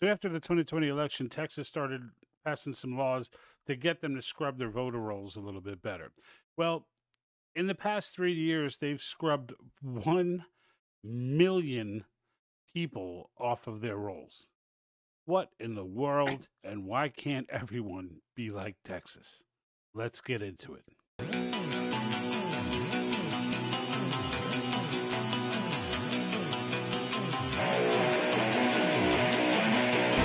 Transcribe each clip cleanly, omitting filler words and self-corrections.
So after the 2020 election, Texas started passing some laws to get them to scrub their voter rolls a little bit better. Well, in the past 3 years, they've scrubbed 1 million people off of their rolls. What in the world, and why can't everyone be like Texas? Let's get into it.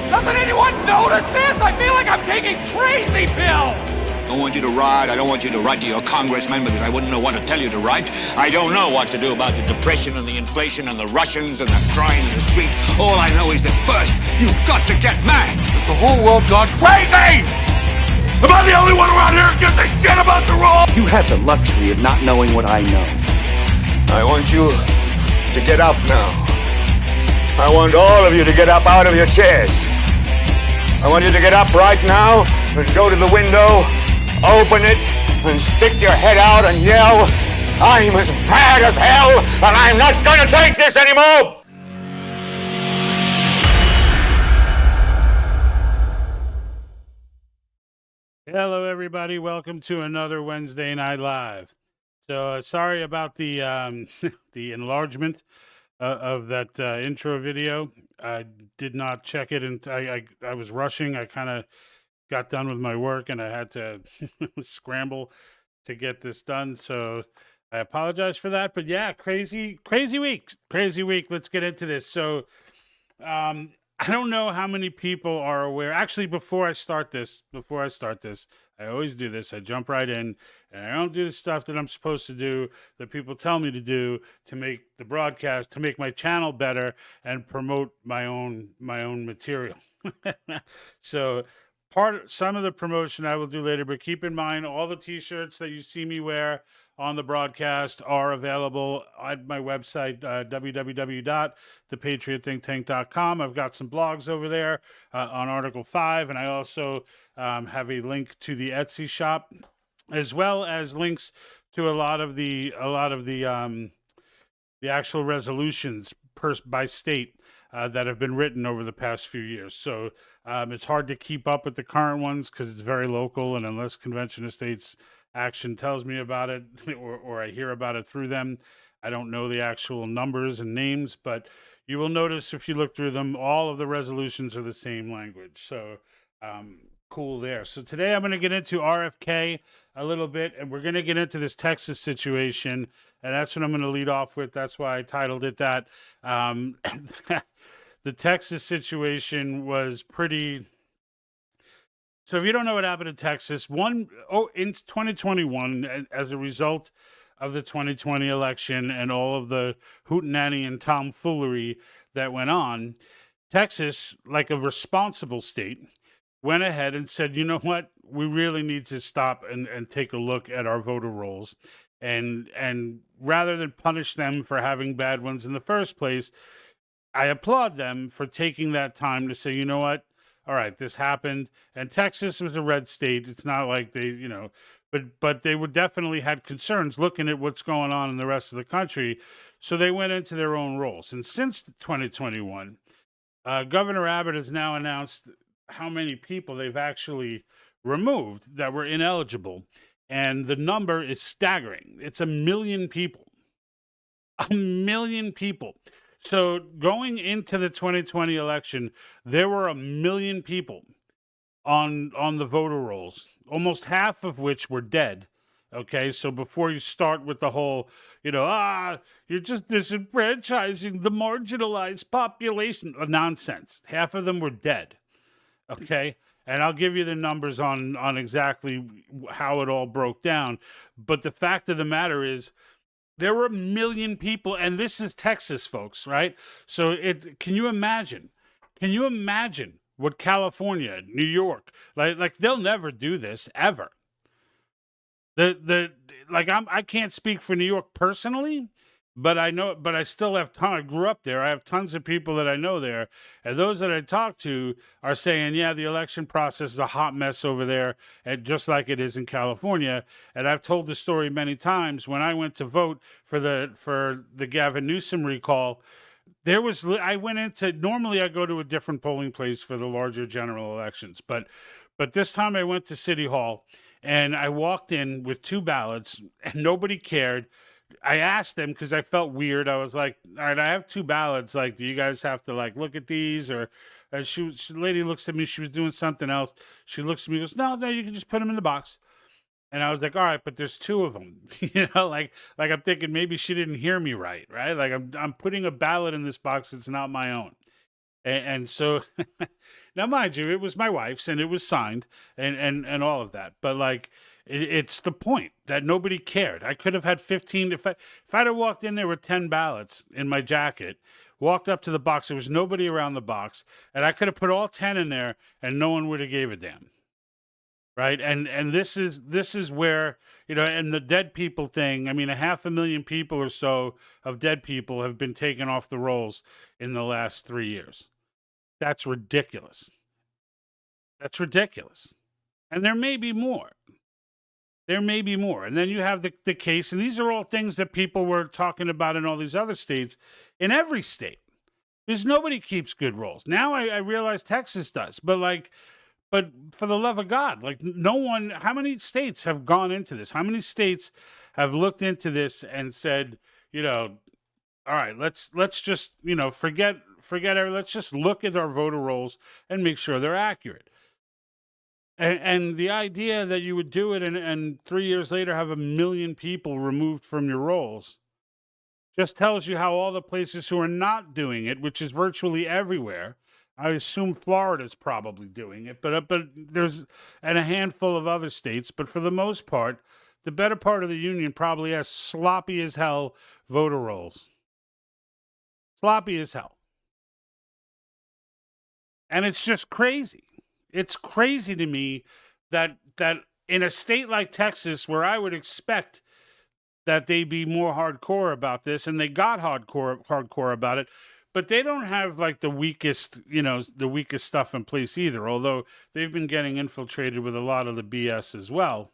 Doesn't anyone notice this? I feel like I'm taking crazy pills! I don't want you to write. I don't want you to write to your congressman because I wouldn't know what to tell you to write. I don't know what to do about the depression and the inflation and the Russians and the crime in the street. All I know is that first, you've got to get mad. Is the whole world gone crazy? Am I the only one around here who gives a shit about the rule? You have the luxury of not knowing what I know. I want you to get up now. I want all of you to get up out of your chairs. I want you to get up right now and go to the window, open it, and stick your head out and yell, I'm as mad as hell, and I'm not going to take this anymore! Hello, everybody. Welcome to another Wednesday Night Live. So sorry about the the enlargement of that intro video. I did not check it, and I was rushing. I kind of got done with my work, and I had to scramble to get this done. So I apologize for that. But yeah, crazy week. Let's get into this. So I don't know how many people are aware. Actually, before I start this, I always do this. I jump right in, and I don't do the stuff that I'm supposed to do, that people tell me to do to make the broadcast, to make my channel better, and promote my own material. So some of the promotion I will do later, but keep in mind all the t-shirts that you see me wear on the broadcast are available at my website, www.thepatriotthinktank.com. I've got some blogs over there on Article 5, and I also have a link to the Etsy shop, as well as links to a lot of the actual resolutions by state that have been written over the past few years. So it's hard to keep up with the current ones because it's very local, and unless Convention of States Action tells me about it or I hear about it through them, I don't know the actual numbers and names. But you will notice if you look through them, all of the resolutions are the same language. So cool there. So today I'm going to get into RFK a little bit, and we're going to get into this Texas situation, and that's what I'm going to lead off with. That's why I titled it that. The Texas situation was pretty... So if you don't know what happened in Texas, in 2021, as a result of the 2020 election and all of the hootenanny and tomfoolery that went on, Texas, like a responsible state, went ahead and said, you know what, we really need to stop and take a look at our voter rolls. And rather than punish them for having bad ones in the first place, I applaud them for taking that time to say, you know what, all right, this happened, and Texas was a red state. It's not like they, but they would definitely had concerns looking at what's going on in the rest of the country. So they went into their own roles. And since 2021, Governor Abbott has now announced how many people they've actually removed that were ineligible. And the number is staggering. It's 1 million people. 1 million people. So going into the 2020 election, there were 1 million people on the voter rolls, almost half of which were dead. Okay, so before you start with the whole, you're just disenfranchising the marginalized population, nonsense. Half of them were dead. Okay, and I'll give you the numbers on exactly how it all broke down. But the fact of the matter is, there were 1 million people, and this is Texas, folks, right? So can you imagine what California, New York, like they'll never do this ever. I can't speak for New York personally, but I still have I grew up there. I have tons of people that I know there, and those that I talk to are saying, yeah, the election process is a hot mess over there, and just like it is in California. And I've told the story many times when I went to vote for the Gavin Newsom recall. I went into, normally I go to a different polling place for the larger general elections, but this time I went to City Hall and I walked in with 2 ballots and nobody cared. I asked them because I felt weird. I was like, all right, I have 2 ballots. Like, do you guys have to like look at these? Or the lady looks at me. She was doing something else. She looks at me and goes, no, you can just put them in the box. And I was like, all right, but there's 2 of them. Like I'm thinking maybe she didn't hear me right? Like I'm putting a ballot in this box that's not my own. And so now, mind you, it was my wife's and it was signed and all of that. But like, it's the point that nobody cared. I could have had 15. If I'd have walked in there with 10 ballots in my jacket, walked up to the box, there was nobody around the box, and I could have put all 10 in there and no one would have gave a damn. Right. And this is where, and the dead people thing. I mean, 500,000 people or so of dead people have been taken off the rolls in the last 3 years. That's ridiculous. That's ridiculous. And there may be more. There may be more. And then you have the case, and these are all things that people were talking about in all these other states, in every state. Because nobody keeps good rolls. Now I realize Texas does. But for the love of God, like no one, how many states have gone into this? How many states have looked into this and said, all right, let's just, forget let's just look at our voter rolls and make sure they're accurate. And the idea that you would do it and 3 years later have 1 million people removed from your rolls just tells you how all the places who are not doing it, which is virtually everywhere, I assume Florida's probably doing it, but there's and a handful of other states, but for the most part, the better part of the union probably has sloppy as hell voter rolls. Sloppy as hell. And it's just crazy. It's crazy to me that in a state like Texas, where I would expect that they be more hardcore about this, and they got hardcore about it, but they don't have like the weakest stuff in place either, although they've been getting infiltrated with a lot of the BS as well.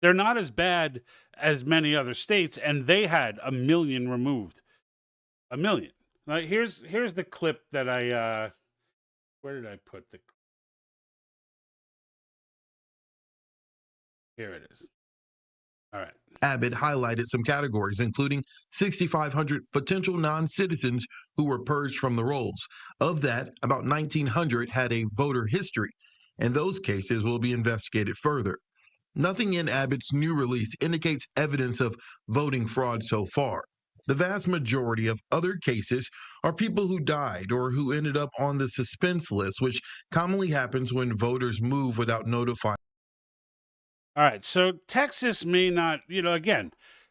They're not as bad as many other states, and they had 1 million removed. 1 million. Now, here's the clip that I where did I put the? Here it is. All right. Abbott highlighted some categories, including 6,500 potential non-citizens who were purged from the rolls. Of that, about 1,900 had a voter history, and those cases will be investigated further. Nothing in Abbott's new release indicates evidence of voting fraud so far. The vast majority of other cases are people who died or who ended up on the suspense list, which commonly happens when voters move without notifying. All right, so Texas may not,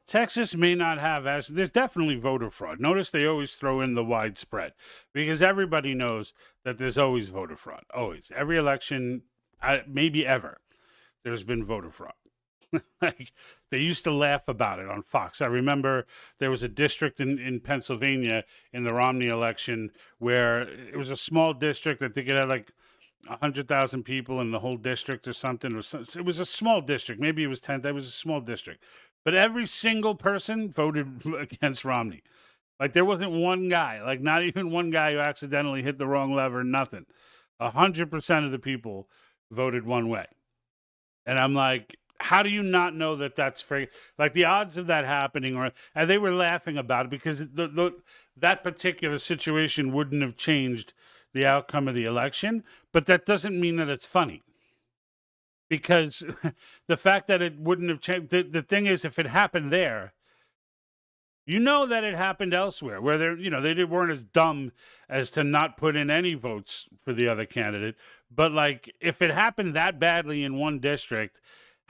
Texas may not have there's definitely voter fraud. Notice they always throw in the widespread because everybody knows that there's always voter fraud. Always. Every election, maybe ever, there's been voter fraud. Like they used to laugh about it on Fox. I remember there was a district in Pennsylvania in the Romney election where it was a small district. I think it had like 100,000 people in the whole district or something. It was a small district. Maybe it was 10. That was a small district. But every single person voted against Romney. Like there wasn't one guy, like not even one guy who accidentally hit the wrong lever, nothing. 100% of the people voted one way. And I'm like, how do you not know that that's free? Like the odds of that happening, and they were laughing about it because that particular situation wouldn't have changed the outcome of the election, but that doesn't mean that it's funny. Because the fact that it wouldn't have changed, the thing is, if it happened there, you know that it happened elsewhere where they weren't as dumb as to not put in any votes for the other candidate. But like, if it happened that badly in one district,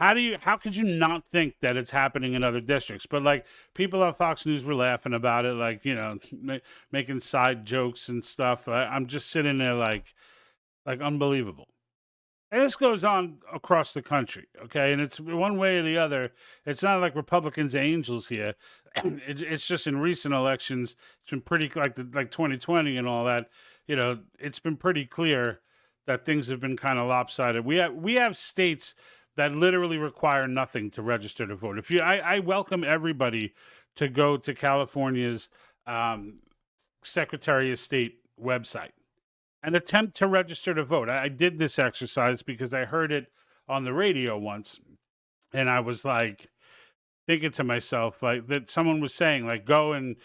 how could you not think that it's happening in other districts? But like people on Fox News were laughing about it, like, making side jokes and stuff. I'm just sitting there like unbelievable. And this goes on across the country, okay? And it's one way or the other. It's not like Republicans are angels here. It's just in recent elections, it's been pretty like 2020 and all that. It's been pretty clear that things have been kind of lopsided. We have states that literally require nothing to register to vote. I welcome everybody to go to California's Secretary of State website and attempt to register to vote. I did this exercise because I heard it on the radio once, and I was like thinking to myself, like, that someone was saying, like, go and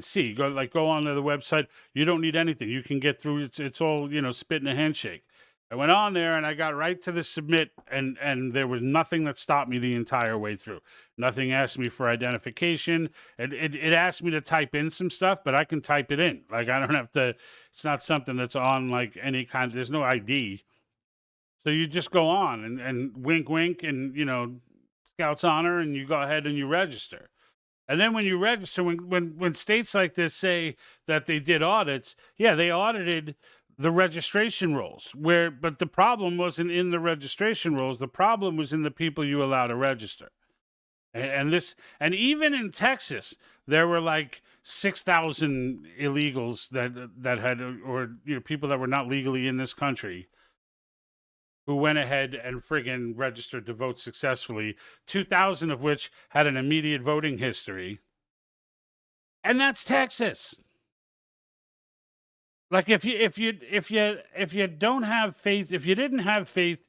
see, go onto the website. You don't need anything. You can get through. It's all, spit in a handshake. I went on there and I got right to the submit, and there was nothing that stopped me the entire way through. Nothing asked me for identification. It asked me to type in some stuff, but I can type it in. Like, I don't have to. It's not something that's on like any kind. There's no ID, so you just go on and wink, wink, and Scouts honor, and you go ahead and you register. And then when you register, when states like this say that they did audits, yeah, they audited the registration rolls. But the problem wasn't in the registration rolls. The problem was in the people you allow to register. And even in Texas, there were like 6,000 illegals that had, or people that were not legally in this country, who went ahead and friggin' registered to vote successfully, 2,000 of which had an immediate voting history. And that's Texas. Like, if you don't have faith, if you didn't have faith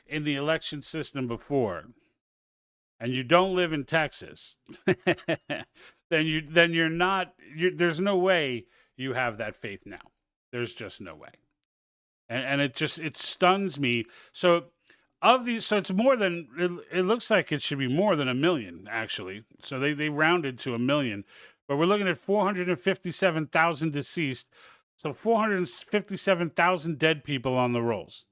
in the election system before, and you don't live in Texas, then you're not. There's no way you have that faith now. There's just no way. And it stuns me. So it's more than, it looks like it should be more than 1 million, actually. So they rounded to 1 million, but we're looking at 457,000 deceased. So 457,000 dead people on the rolls.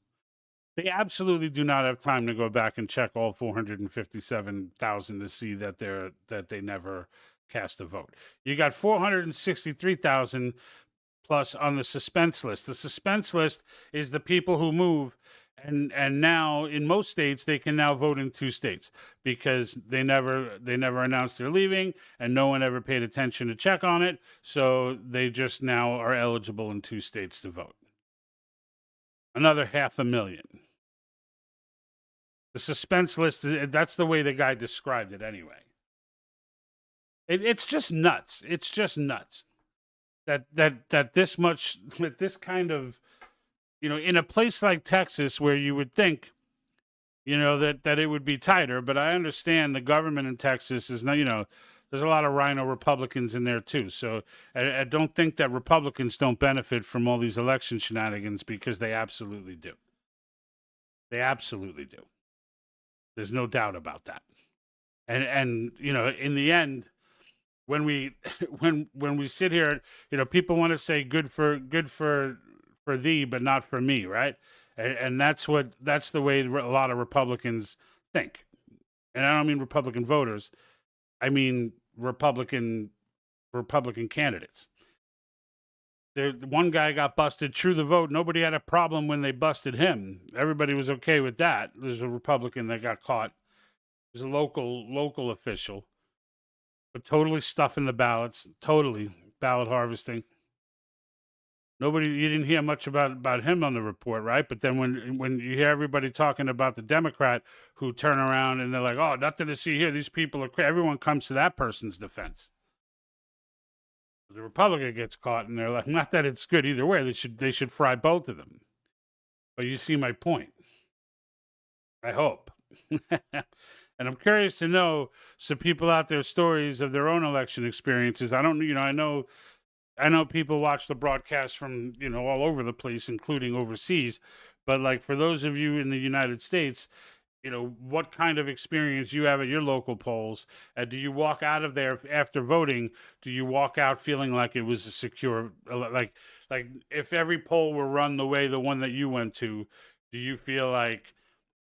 They absolutely do not have time to go back and check all 457,000 to see that they never cast a vote. You got 463,000 plus on the suspense list. The suspense list is the people who move, and now in most states they can now vote in 2 states because they never announced they're leaving, and no one ever paid attention to check on it. So they just now are eligible in 2 states to vote. Another 500,000. The suspense list, that's the way the guy described it anyway. It's just nuts. It's just nuts. That this much, with this kind of, in a place like Texas where you would think, that it would be tighter, but I understand the government in Texas is not, there's a lot of rhino Republicans in there too. So I don't think that Republicans don't benefit from all these election shenanigans, because they absolutely do. They absolutely do. There's no doubt about that. And in the end, when we sit here, people want to say good for thee, but not for me, right? And that's the way a lot of Republicans think. And I don't mean Republican voters. I mean Republican candidates. One guy got busted, true the vote. Nobody had a problem when they busted him. Everybody was okay with that. There's a Republican that got caught. There's a local official, but totally stuffing the ballots, totally ballot harvesting. You didn't hear much about him on the report, right? But then when you hear everybody talking about the Democrat who turn around and they're like, oh, nothing to see here. These people are crazy. Everyone comes to that person's defense. The Republican gets caught, and they're like, not that it's good either way. They should fry both of them. But you see my point. I hope. And I'm curious to know some people out there stories of their own election experiences. I know people watch the broadcast from, all over the place, including overseas. But like, for those of you in the United States, what kind of experience you have at your local polls. Do you walk out of there after voting? Do you walk out feeling like it was a secure, like if every poll were run the way the one that you went to, do you feel like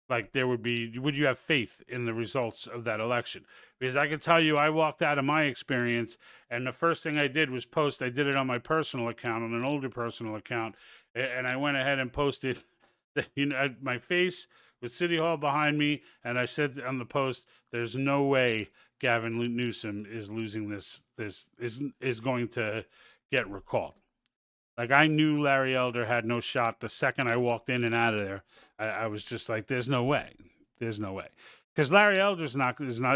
would you have faith in the results of that election? Because I can tell you, I walked out of my experience, and the first thing I did was post. I did it on my personal account, on an older personal account, and I went ahead and posted my face with City Hall behind me, and I said on the post, "There's no way Gavin Newsom is losing this is going to get recalled." Like, I knew Larry Elder had no shot the second I walked in and out of there. I was just like, "There's no way, there's no way," because Larry Elder's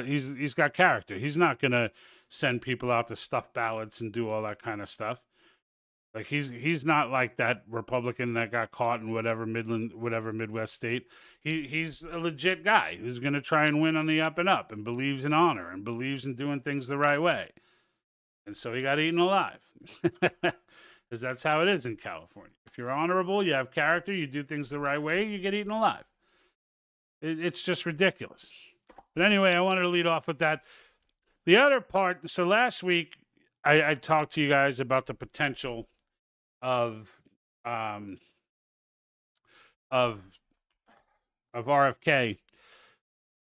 he's got character. He's not gonna send people out to stuff ballots and do all that kind of stuff. Like he's not like that Republican that got caught in whatever Midwest state. He's a legit guy who's going to try and win on the up and believes in honor and believes in doing things the right way. And so he got eaten alive. Because that's how it is in California. If you're honorable, you have character, you do things the right way, you get eaten alive. It's just ridiculous. But anyway, I wanted to lead off with that. The other part, so last week I talked to you guys about the potential of RFK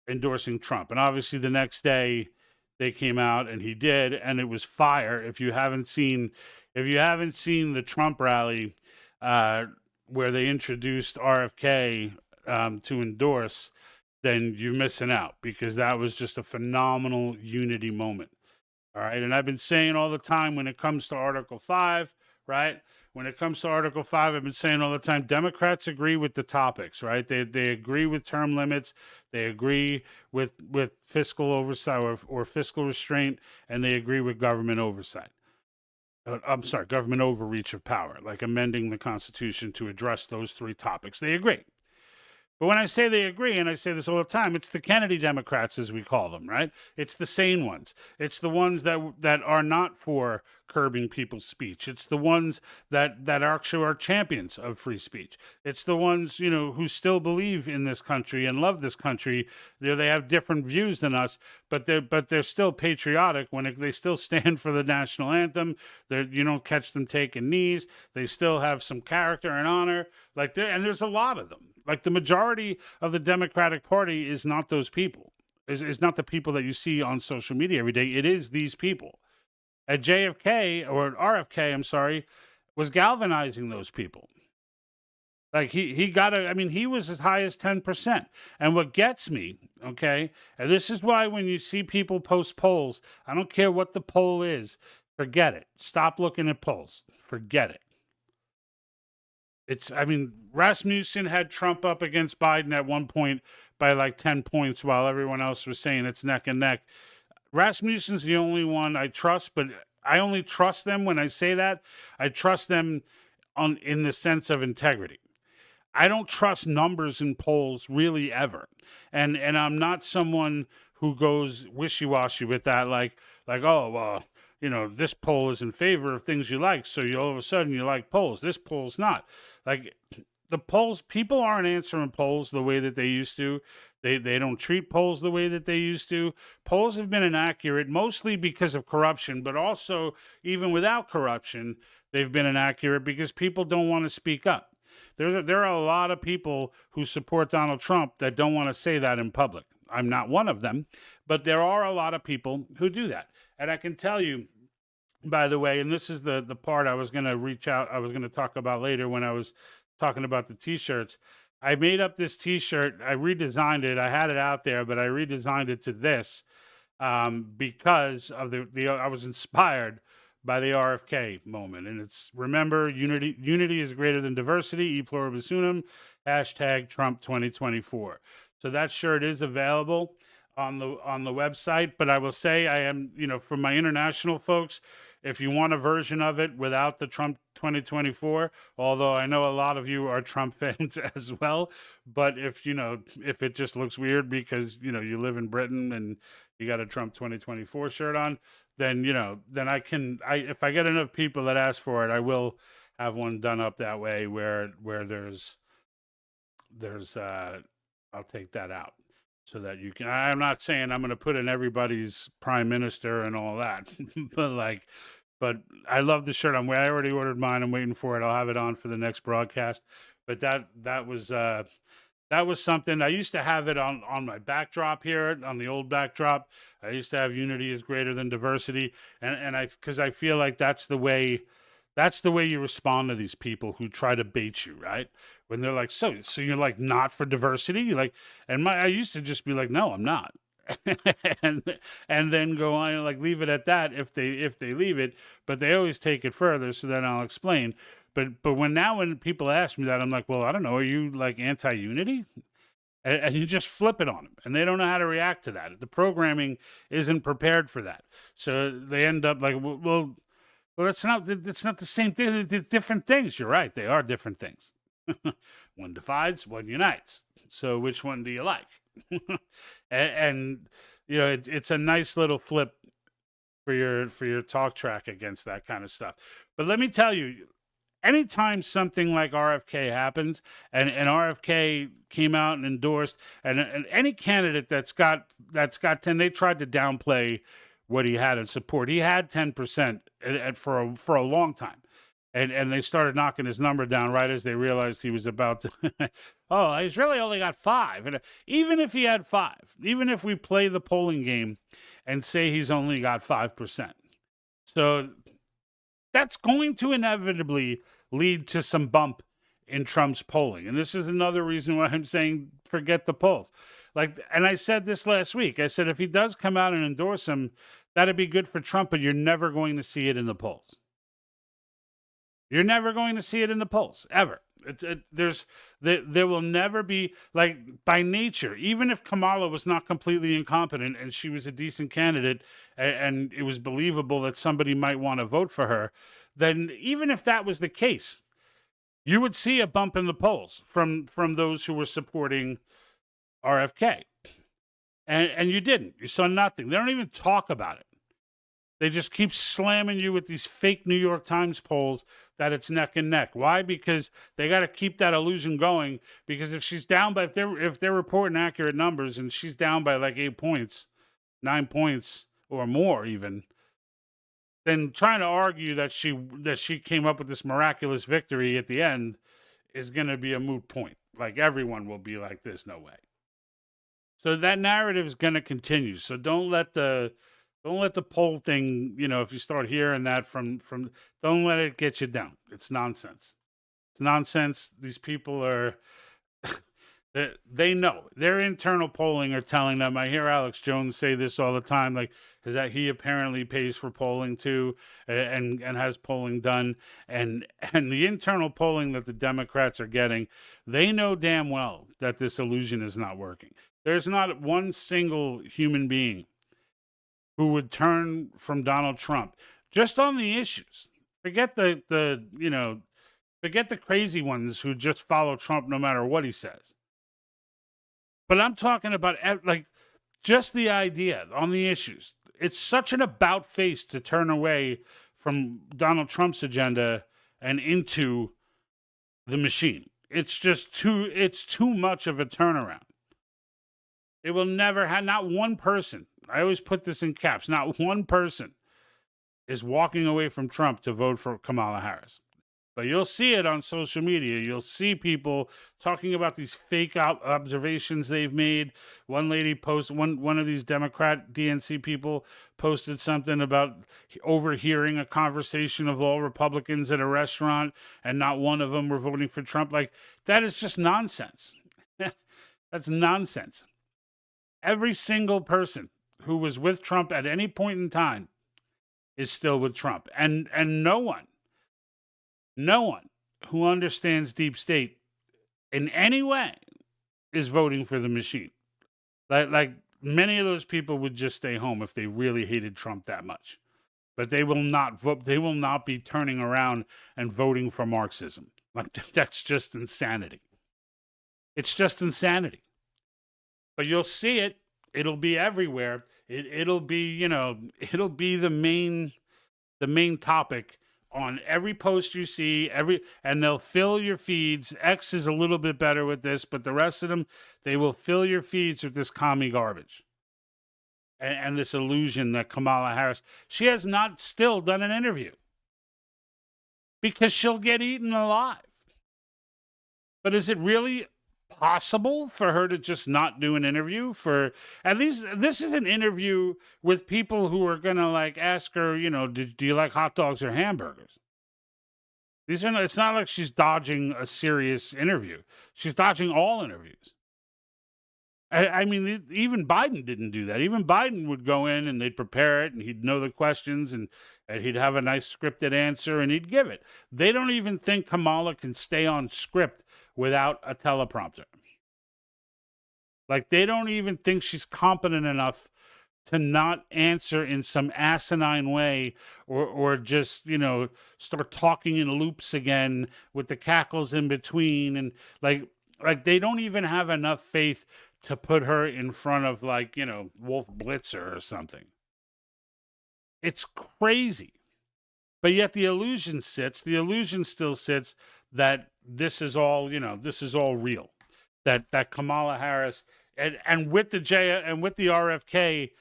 endorsing Trump. And obviously the next day they came out and he did, and it was fire. If you haven't seen the Trump rally where they introduced RFK to endorse, then you're missing out, because that was just a phenomenal unity moment. All right. And I've been saying all the time when it comes to Article 5, right? When it comes to Article 5, I've been saying all the time, Democrats agree with the topics, right? They agree with term limits. They agree with fiscal oversight or fiscal restraint, and they agree with government oversight. I'm sorry, government overreach of power, like amending the Constitution to address those three topics. They agree. But when I say they agree, and I say this all the time, it's the Kennedy Democrats, as we call them, right? It's the sane ones. It's the ones that are not for curbing people's speech. It's the ones that actually are champions of free speech. It's the ones, who still believe in this country and love this country. They have different views than us, but they're still patriotic when they still stand for the national anthem. You don't catch them taking knees. They still have some character and honor. And there's a lot of them. Like the majority of the Democratic Party is not those people. Is not the people that you see on social media every day. It is these people. At JFK, or RFK, I'm sorry, was galvanizing those people. Like he was as high as 10%. And what gets me, okay, and this is why when you see people post polls, I don't care what the poll is, forget it. Stop looking at polls. Forget it. Rasmussen had Trump up against Biden at one point by like 10 points while everyone else was saying it's neck and neck. Rasmussen's the only one I trust, but I only trust them when I say that. I trust them in the sense of integrity. I don't trust numbers in polls really ever. And I'm not someone who goes wishy-washy with that, like, oh, well, this poll is in favor of things you like, so all of a sudden you like polls. This poll's not. Like, the polls, people aren't answering polls the way that they used to. They don't treat polls the way that they used to. Polls have been inaccurate, mostly because of corruption, but also, even without corruption, they've been inaccurate because people don't want to speak up. There are a lot of people who support Donald Trump that don't want to say that in public. I'm not one of them, but there are a lot of people who do that. And I can tell you, by the way, and this is the part I was going to talk about later when I was talking about the T-shirts. I made up this T-shirt. I redesigned it. I had it out there, but I redesigned it to this because of I was inspired by the RFK moment. And it's, remember, unity is greater than diversity, e pluribus unum, hashtag Trump 2024. So that shirt is available on the website, but I will say I am, for my international folks, if you want a version of it without the Trump 2024, although I know a lot of you are Trump fans as well, but if it just looks weird because, you live in Britain and you got a Trump 2024 shirt on, then, then if I get enough people that ask for it, I will have one done up that way where there's I'll take that out. So that you can, I'm not saying I'm going to put in everybody's prime minister and all that, but I love the shirt. I already ordered mine. I'm waiting for it. I'll have it on for the next broadcast. But that was something. I used to have it on my backdrop here, on the old backdrop. I used to have unity is greater than diversity. Because I feel like that's the way you respond to these people who try to bait you, right? When they're like, so you're like not for diversity? You're like, I used to just be like, no, I'm not. and then go on and like leave it at that if they leave it, but they always take it further, so then I'll explain. But when people ask me that, I'm like, well, I don't know, are you like anti-unity? And you just flip it on them, and they don't know how to react to that. The programming isn't prepared for that, so they end up like, well, Well, it's not the same thing. They're different things. You're right. They are different things. One divides, one unites. So which one do you like? and it's a nice little flip for your talk track against that kind of stuff. But let me tell you, anytime something like RFK happens, and RFK came out and endorsed, and any candidate that's got 10, they tried to downplay what he had in support. He had 10% for a long time. And they started knocking his number down right as they realized he was about to. Oh, he's really only got 5. And even if he had 5, even if we play the polling game and say he's only got 5%, so that's going to inevitably lead to some bump in Trump's polling. And this is another reason why I'm saying forget the polls. And I said this last week. I said if he does come out and endorse him, that'd be good for Trump, but you're never going to see it in the polls. You're never going to see it in the polls, ever. There will never be, by nature, even if Kamala was not completely incompetent and she was a decent candidate and it was believable that somebody might want to vote for her, then even if that was the case, you would see a bump in the polls from those who were supporting RFK. And you didn't. You saw nothing. They don't even talk about it. They just keep slamming you with these fake New York Times polls that it's neck and neck. Why? Because they got to keep that illusion going. Because if she's down by, if they're reporting accurate numbers and she's down by 8 points, 9 points or more even, then trying to argue that she came up with this miraculous victory at the end is going to be a moot point. Everyone will be like, "There's no way." So that narrative is going to continue. So don't let the poll thing, if you start hearing that from, don't let it get you down. It's nonsense. It's nonsense. These people are, they know. Their internal polling are telling them. I hear Alex Jones say this all the time, is that he apparently pays for polling too and has polling done. And the internal polling that the Democrats are getting, they know damn well that this illusion is not working. There's not one single human being who would turn from Donald Trump just on the issues. Forget forget the crazy ones who just follow Trump no matter what he says. But I'm talking about just the idea on the issues. It's such an about face to turn away from Donald Trump's agenda and into the machine. It's too much of a turnaround. It will never have, not one person, I always put this in caps, not one person is walking away from Trump to vote for Kamala Harris. But you'll see it on social media. You'll see people talking about these fake observations they've made. One lady posted, one of these Democrat DNC people posted something about overhearing a conversation of all Republicans at a restaurant and not one of them were voting for Trump. That is just nonsense. That's nonsense. Every single person who was with Trump at any point in time is still with Trump. And no one who understands deep state in any way is voting for the machine. Like many of those people would just stay home if they really hated Trump that much. But they will not vote. They will not be turning around and voting for Marxism. That's just insanity. It's just insanity. But you'll see it. It'll be everywhere. It'll be, it'll be the main topic on every post you see, and they'll fill your feeds. X is a little bit better with this, but the rest of them, they will fill your feeds with this commie garbage. And this illusion that Kamala Harris, she has not still done an interview because she'll get eaten alive. But is it really possible for her to just not do an interview? For at least this is an interview with people who are gonna ask her, do you like hot dogs or hamburgers? It's not like she's dodging a serious interview. She's dodging all interviews. I mean, even Biden didn't do that. Even Biden would go in and they'd prepare it and he'd know the questions and he'd have a nice scripted answer and he'd give it. They don't even think Kamala can stay on script without a teleprompter. They don't even think she's competent enough to not answer in some asinine way, or just, start talking in loops again with the cackles in between, and like they don't even have enough faith to put her in front of, like, Wolf Blitzer or something. It's crazy. But yet the illusion still sits that this is all, real. That Kamala Harris and with the RFK,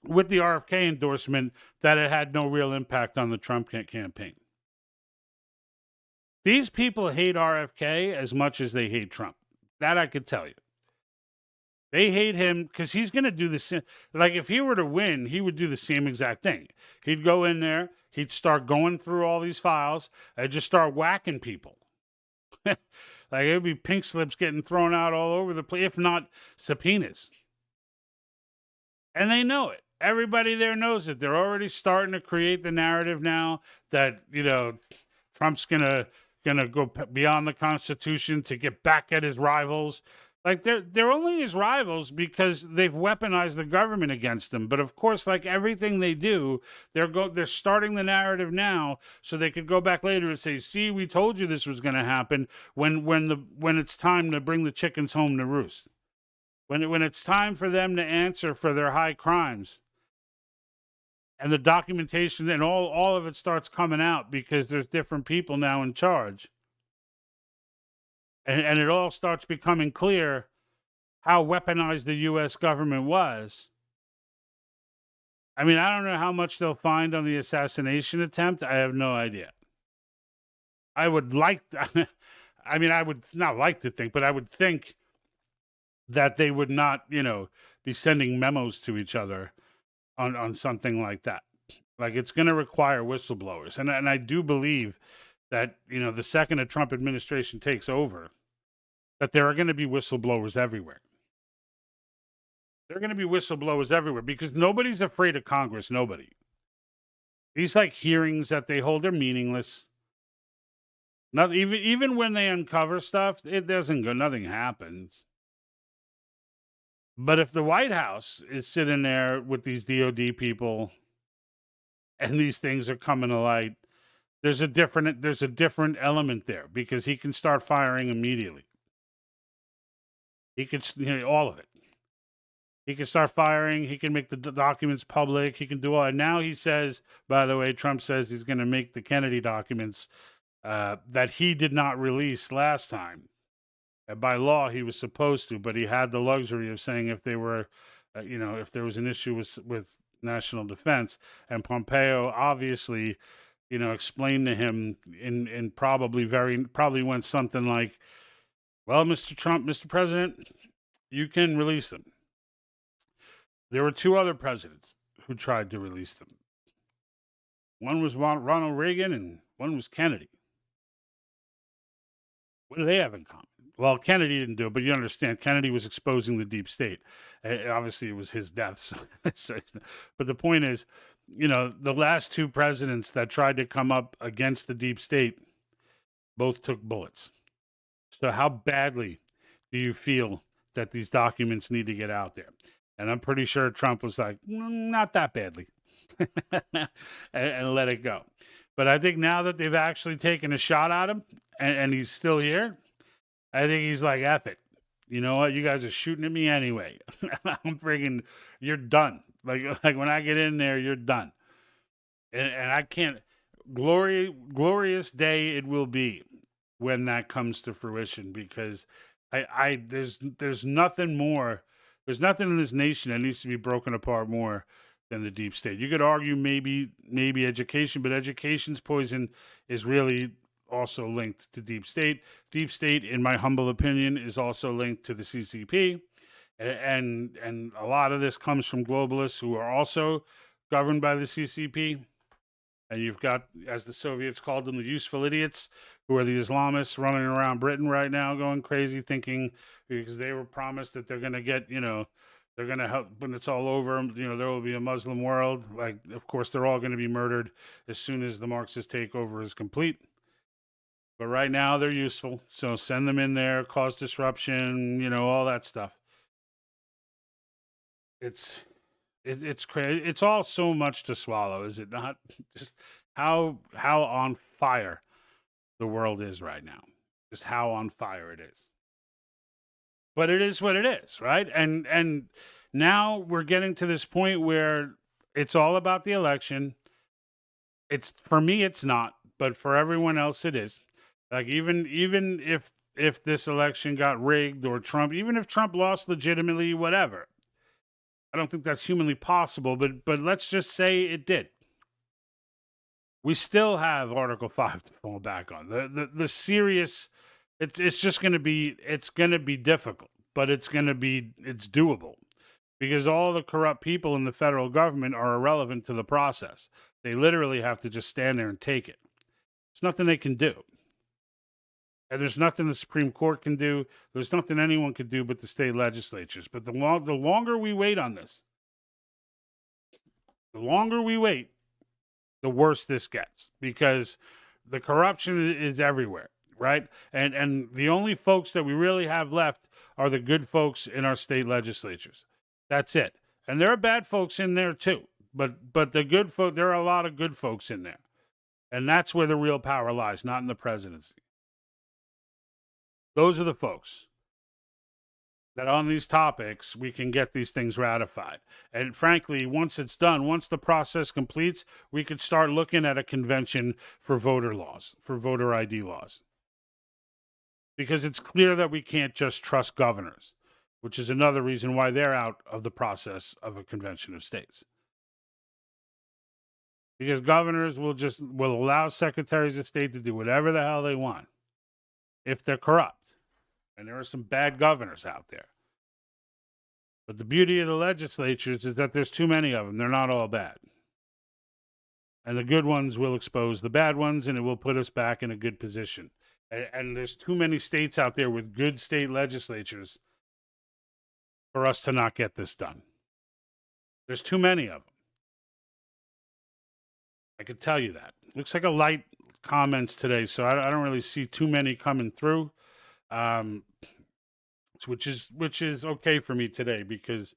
with the RFK endorsement, that it had no real impact on the Trump campaign. These people hate RFK as much as they hate Trump. That I could tell you. They hate him because he's going to do the same. Like, if he were to win, he would do the same exact thing. He'd go in there, he'd start going through all these files, and just start whacking people. Like, it would be pink slips getting thrown out all over the place, if not subpoenas. And they know it. Everybody there knows it. They're already starting to create the narrative now that, Trump's gonna go beyond the Constitution to get back at his rivals. Like, they're only his rivals because they've weaponized the government against them. But of course, like everything they do, they're starting the narrative now so they could go back later and say, "See, we told you this was going to happen." When it's time to bring the chickens home to roost, when it's time for them to answer for their high crimes, and the documentation and all of it starts coming out because there's different people now in charge. And it all starts becoming clear how weaponized the U.S. government was. I mean, I don't know how much they'll find on the assassination attempt. I have no idea. I would I would not like to think, but I would think that they would not, be sending memos to each other on something like that. Like, it's going to require whistleblowers. And I do believe that, the second the Trump administration takes over, that there are going to be whistleblowers everywhere. There are going to be whistleblowers everywhere because nobody's afraid of Congress. Nobody. These hearings that they hold are meaningless. Not even when they uncover stuff, it doesn't go. Nothing happens. But if the White House is sitting there with these DOD people, and these things are coming to light, there's a different element there because he can start firing immediately. He could, all of it. He can start firing. He can make the documents public. He can do all. And now he says, by the way, Trump says he's going to make the Kennedy documents that he did not release last time. By law, he was supposed to, but he had the luxury of saying if they were, if there was an issue with national defense. And Pompeo obviously, explained to him in probably went something like, "Well, Mr. Trump, Mr. President, you can release them. There were two other presidents who tried to release them. One was Ronald Reagan and one was Kennedy. What do they have in common?" Well, Kennedy didn't do it, but you understand, Kennedy was exposing the deep state. Obviously, it was his death. But the point is, the last two presidents that tried to come up against the deep state both took bullets. So how badly do you feel that these documents need to get out there? And I'm pretty sure Trump was like, not that badly, and let it go. But I think now that they've actually taken a shot at him and he's still here, I think he's like, F it. You know what? You guys are shooting at me anyway. I'm freaking, you're done. Like when I get in there, you're done. And I can't, glorious day it will be when that comes to fruition, because there's nothing more, there's nothing in this nation that needs to be broken apart more than the deep state. You could argue maybe education, but education's poison is really also linked to deep state. Deep state, in my humble opinion, is also linked to the CCP. And a lot of this comes from globalists who are also governed by the CCP. And you've got, as the Soviets called them, the useful idiots, who are the Islamists running around Britain right now going crazy, thinking because they were promised that they're going to get, they're going to help when it's all over, there will be a Muslim world. Like, of course, they're all going to be murdered as soon as the Marxist takeover is complete. But right now they're useful. So send them in there, cause disruption, all that stuff. it's crazy. It's all so much to swallow, is it not? Just how on fire the world is right now. Just how on fire it is. But it is what it is, right? And now we're getting to this point where it's all about the election. It's for me, it's not, but for everyone else, it is. Like even if this election got rigged or Trump, even if Trump lost legitimately, whatever, I don't think that's humanly possible. But let's just say it did. We still have Article 5 to fall back on. The serious, it's just going to be, it's going to be difficult, but it's doable because all the corrupt people in the federal government are irrelevant to the process. They literally have to just stand there and take it. There's nothing they can do. And there's nothing the Supreme Court can do. There's nothing anyone can do but the state legislatures. But the longer we wait on this, the longer we wait, the worse this gets because the corruption is everywhere, right? And the only folks that we really have left are the good folks in our state legislatures. That's it. And there are bad folks in there too. But the good folk, there are a lot of good folks in there. And that's where the real power lies, not in the presidency. Those are the folks that on these topics, we can get these things ratified. And frankly, once it's done, once the process completes, we could start looking at a convention for voter laws, for voter ID laws. Because it's clear that we can't just trust governors, which is another reason why they're out of the process of a convention of states. Because governors will allow secretaries of state to do whatever the hell they want if they're corrupt. And there are some bad governors out there. But the beauty of the legislatures is that there's too many of them. They're not all bad. And the good ones will expose the bad ones, and it will put us back in a good position. And there's too many states out there with good state legislatures for us to not get this done. There's too many of them. I could tell you that. Looks like a light comments today, so I don't really see too many coming through. Which is okay for me today because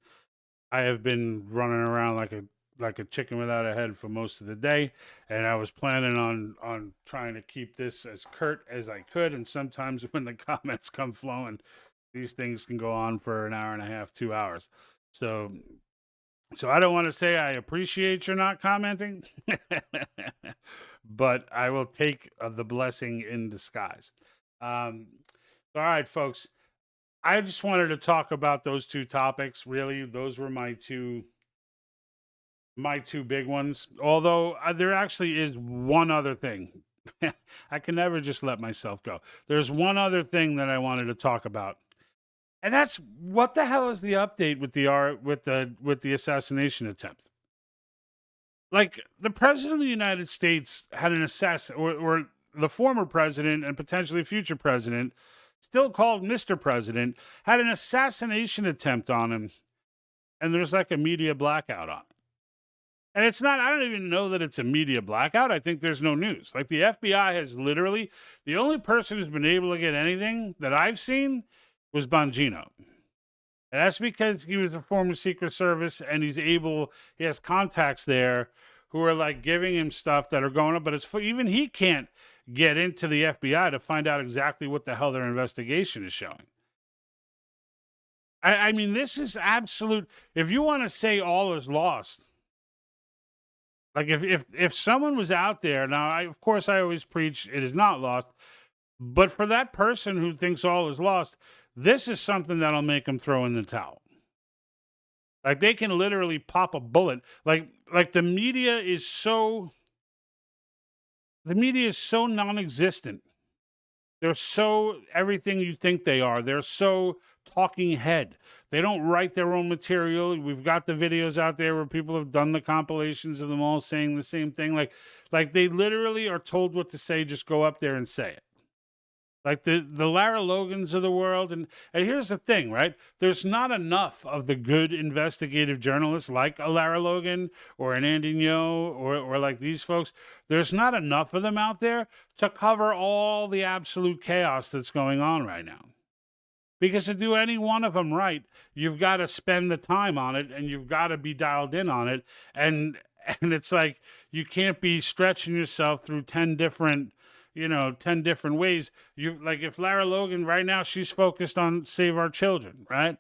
I have been running around like a chicken without a head for most of the day, and I was planning on trying to keep this as curt as I could. And sometimes when the comments come flowing, these things can go on for an hour and a half, 2 hours. So I don't want to say I appreciate your not commenting, but I will take the blessing in disguise. All right, folks. I just wanted to talk about those two topics. Really, those were my two big ones. Although there actually is one other thing. I can never just let myself go. There's one other thing that I wanted to talk about. And that's what the hell is the update with the assassination attempt? Like the president of the United States had an or the former president and potentially future president, still called Mr. President, had an assassination attempt on him, and there's like a media blackout on it. And it's not, I don't even know that it's a media blackout. I think there's no news. Like the FBI has literally, the only person who's been able to get anything that I've seen was Bongino. And that's because he was a former Secret Service and he has contacts there who are like giving him stuff that are going on, but it's even he can't get into the FBI to find out exactly what the hell their investigation is showing. I mean, this is absolute. If you want to say all is lost, like if someone was out there now, of course I always preach it is not lost, but for that person who thinks all is lost, this is something that'll make them throw in the towel. Like they can literally pop a bullet. Like the media is so non-existent. They're so everything you think they are. They're so talking head. They don't write their own material. We've got the videos out there where people have done the compilations of them all saying the same thing. Like they literally are told what to say. Just go up there and say it. Like the Lara Logans of the world. And here's the thing, right? There's not enough of the good investigative journalists like a Lara Logan or an Andy Ngo or like these folks. There's not enough of them out there to cover all the absolute chaos that's going on right now. Because to do any one of them right, you've got to spend the time on it, and you've got to be dialed in on it. And it's like you can't be stretching yourself through 10 different, 10 different ways. You like if Lara Logan right now, she's focused on Save Our Children, right?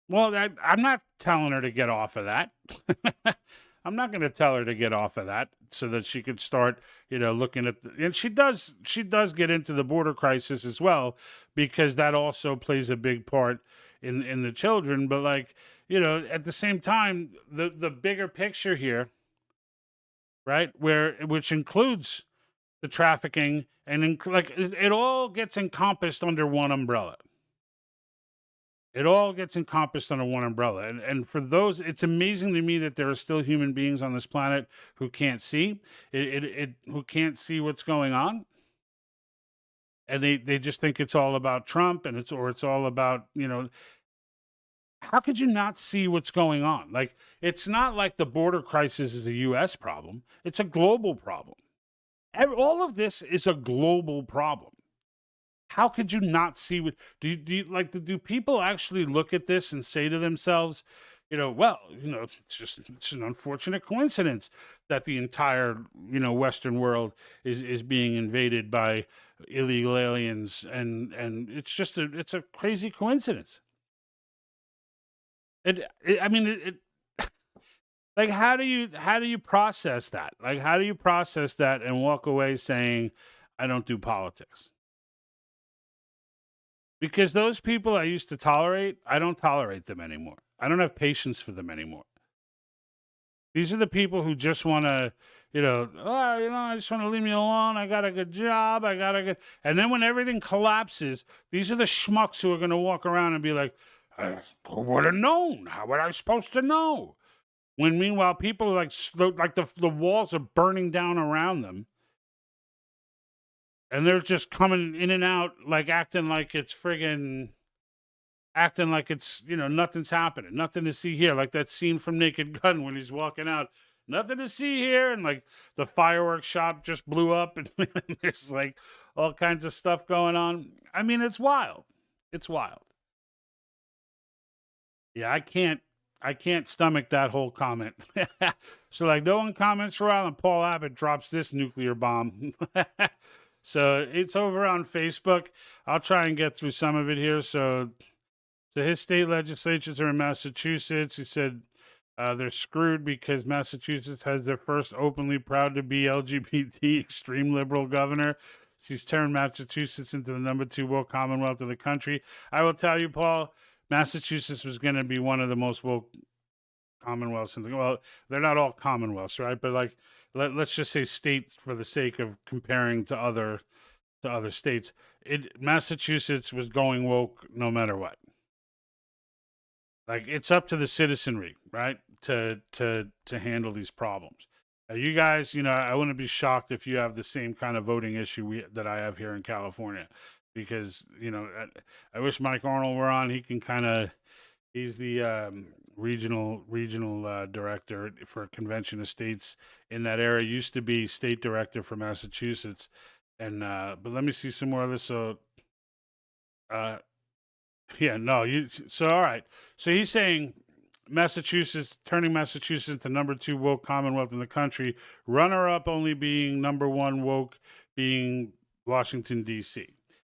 Well, I'm not telling her to get off of that. I'm not going to tell her to get off of that so that she could start, looking at and she does get into the border crisis as well, because that also plays a big part in the children. But like, at the same time, the bigger picture here, right, which includes the trafficking and it all gets encompassed under one umbrella. It all gets encompassed under one umbrella. And for those, it's amazing to me that there are still human beings on this planet who can't see who can't see what's going on. And they just think it's all about Trump and it's all about, how could you not see what's going on? Like, it's not like the border crisis is a US problem. It's a global problem. All of this is a global problem. How could you not see what do people actually look at this and say to themselves, it's an unfortunate coincidence that the entire, Western world is being invaded by illegal aliens, and it's a crazy coincidence. Like, how do you process that? Like, how do you process that and walk away saying, I don't do politics? Because those people I used to tolerate, I don't tolerate them anymore. I don't have patience for them anymore. These are the people who just want to, I just want to leave me alone. I got a good job. And then when everything collapses, these are the schmucks who are going to walk around and be like, who would have known? How were I supposed to know? When meanwhile, people are like the walls are burning down around them. And they're just coming in and out, like acting like it's nothing's happening, nothing to see here. Like that scene from Naked Gun when he's walking out, nothing to see here. And like the fireworks shop just blew up and there's like all kinds of stuff going on. I mean, it's wild. It's wild. Yeah, I can't stomach that whole comment. So like no one comments for a while and Paul Abbott drops this nuclear bomb. So it's over on Facebook. I'll try and get through some of it here. So his state legislatures are in Massachusetts. He said they're screwed because Massachusetts has their first openly proud to be LGBT extreme liberal governor. She's turned Massachusetts into the number 2 woke commonwealth in the country. I will tell you, Paul, Massachusetts was going to be one of the most woke commonwealths. Well, they're not all commonwealths, right? But like, let's just say states for the sake of comparing to other states. Massachusetts was going woke no matter what. Like, it's up to the citizenry, right, to handle these problems. You guys, I wouldn't be shocked if you have the same kind of voting issue that I have here in California, because I wish Mike Arnold were on. He can he's the regional director for Convention of States in that area. Used to be state director for Massachusetts, and but let me see some more of this. So, all right. So he's saying turning Massachusetts into number 2 woke commonwealth in the country. Runner up only being number 1 woke being Washington D.C.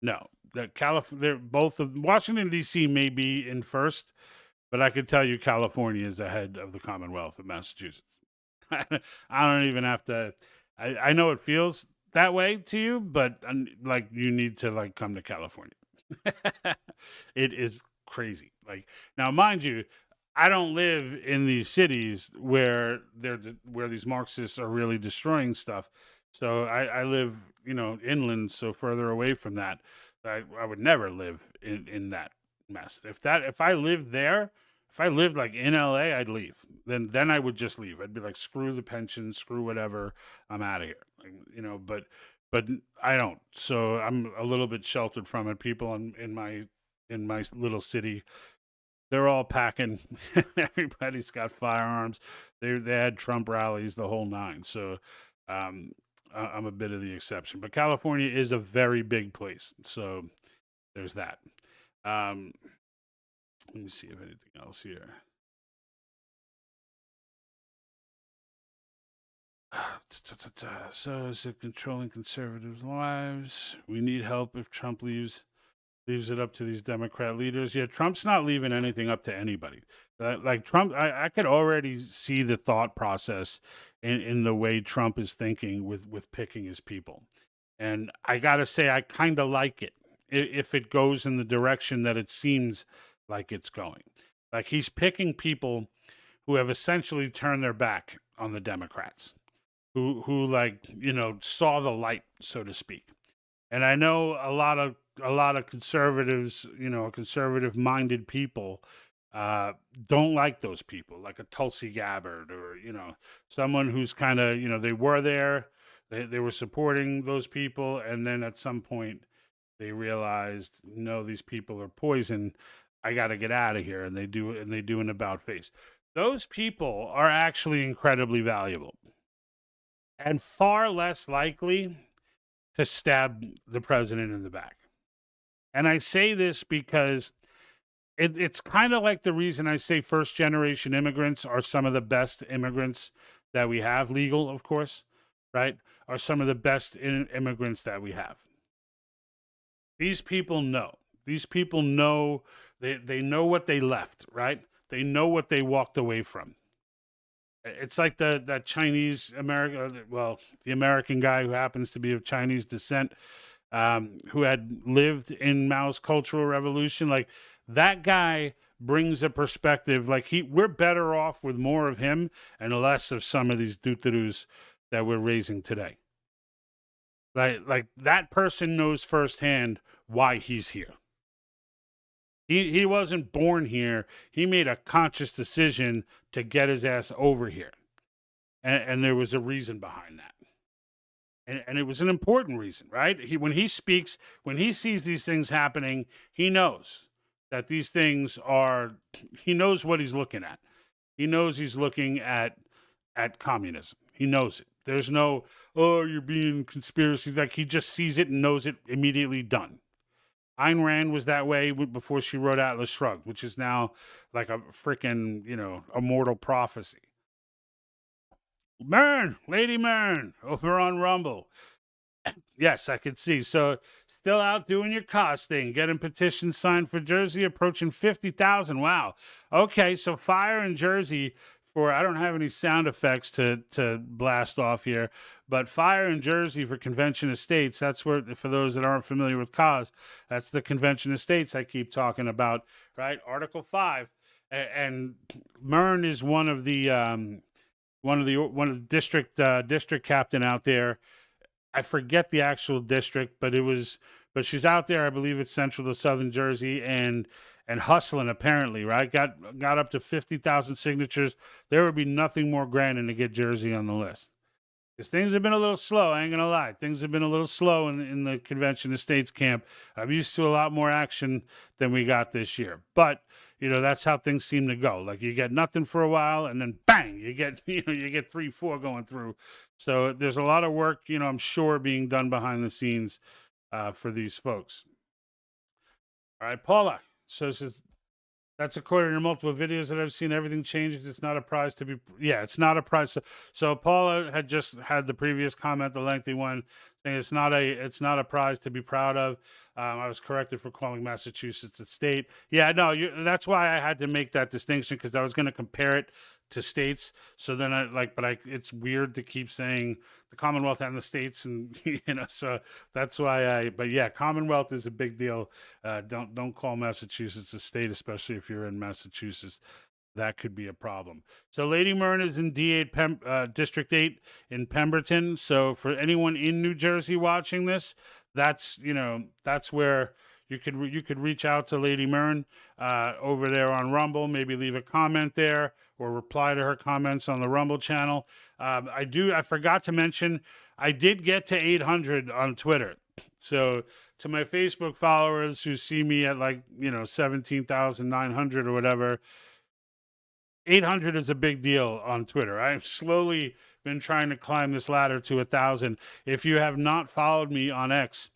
No, Washington D.C. may be in first. But I could tell you California is ahead of the Commonwealth of Massachusetts. I don't even have to. I know it feels that way to you, but like you need to come to California. It is crazy. Like, now, mind you, I don't live in these cities where these Marxists are really destroying stuff. So I live, inland, so further away from that. I would never live in that mess. If I lived there, if I lived like in LA, I'd leave. Then I would just leave. I'd be like, screw the pension, screw whatever, I'm out of here. But I don't. So I'm a little bit sheltered from it. People in my little city, they're all packing. Everybody's got firearms. They had Trump rallies, the whole nine. So I'm a bit of the exception. But California is a very big place. So there's that. Let me see if anything else here. So is it controlling conservatives' lives? We need help if Trump leaves it up to these Democrat leaders. Yeah, Trump's not leaving anything up to anybody. Like Trump, I could already see the thought process in the way Trump is thinking with picking his people. And I got to say, I kind of like it if it goes in the direction that it seems like it's going. Like he's picking people who have essentially turned their back on the Democrats, who like, saw the light, so to speak. And I know a lot of conservatives, conservative minded people don't like those people, like a Tulsi Gabbard or, someone who's kind of, they were there, they were supporting those people. And then at some point they realized, no, these people are poison. I got to get out of here. And they do an about face. Those people are actually incredibly valuable and far less likely to stab the president in the back. And I say this because it's kind of like the reason I say first-generation immigrants are some of the best immigrants that we have, legal, of course, right, are some of the best immigrants that we have. These people know. These people know, they know what they left, right? They know what they walked away from. It's like that Chinese American, well, the American guy who happens to be of Chinese descent, who had lived in Mao's Cultural Revolution. Like that guy brings a perspective. Like we're better off with more of him and less of some of these dootaroos that we're raising today. Like that person knows firsthand why he's here. He wasn't born here. He made a conscious decision to get his ass over here. And there was a reason behind that. And it was an important reason, right? When he speaks, when he sees these things happening, he knows that these things he knows what he's looking at. He knows he's looking at communism. He knows it. There's no, oh, you're being conspiracy. Like he just sees it and knows it immediately done. Ayn Rand was that way before she wrote Atlas Shrugged, which is now like a freaking, immortal prophecy. Lady Mern, over on Rumble. Yes, I could see. So still out doing your costing, getting petitions signed for Jersey, approaching 50,000. Wow. Okay, so fire in Jersey for, I don't have any sound effects to blast off here, but fire in Jersey for Convention Estates. That's where, for those that aren't familiar with COS, that's the Convention Estates I keep talking about, right? Article 5. And Mern is one of the district captain out there. I forget the actual district, but she's out there. I believe it's central to southern Jersey and hustling apparently, right? Got up to 50,000 signatures. There would be nothing more grand than to get Jersey on the list. Because things have been a little slow, I ain't gonna lie. Things have been a little slow in the Convention Estates camp. I'm used to a lot more action than we got this year. But, that's how things seem to go. Like you get nothing for a while and then bang, you get 3-4 going through. So there's a lot of work, I'm sure being done behind the scenes for these folks. All right, Paula. So it says, that's according to multiple videos that I've seen. Everything changes. It's not a prize to be. Yeah, it's not a prize. So Paula had just had the previous comment, the lengthy one, saying it's not a prize to be proud of. I was corrected for calling Massachusetts a state. Yeah, no, that's why I had to make that distinction because I was going to compare it to states. So then it's weird to keep saying the Commonwealth and the states, and so that's why but yeah, Commonwealth is a big deal. Don't call Massachusetts a state, especially if you're in Massachusetts. That could be a problem. So Lady Mern is in D8 District 8 in Pemberton. So for anyone in New Jersey watching this, that's where you could reach out to Lady Mern over there on Rumble. Maybe leave a comment there or reply to her comments on the Rumble channel. I forgot to mention, I did get to 800 on Twitter. So to my Facebook followers who see me at 17,900 or whatever, 800 is a big deal on Twitter. I've slowly been trying to climb this ladder to 1,000. If you have not followed me on X,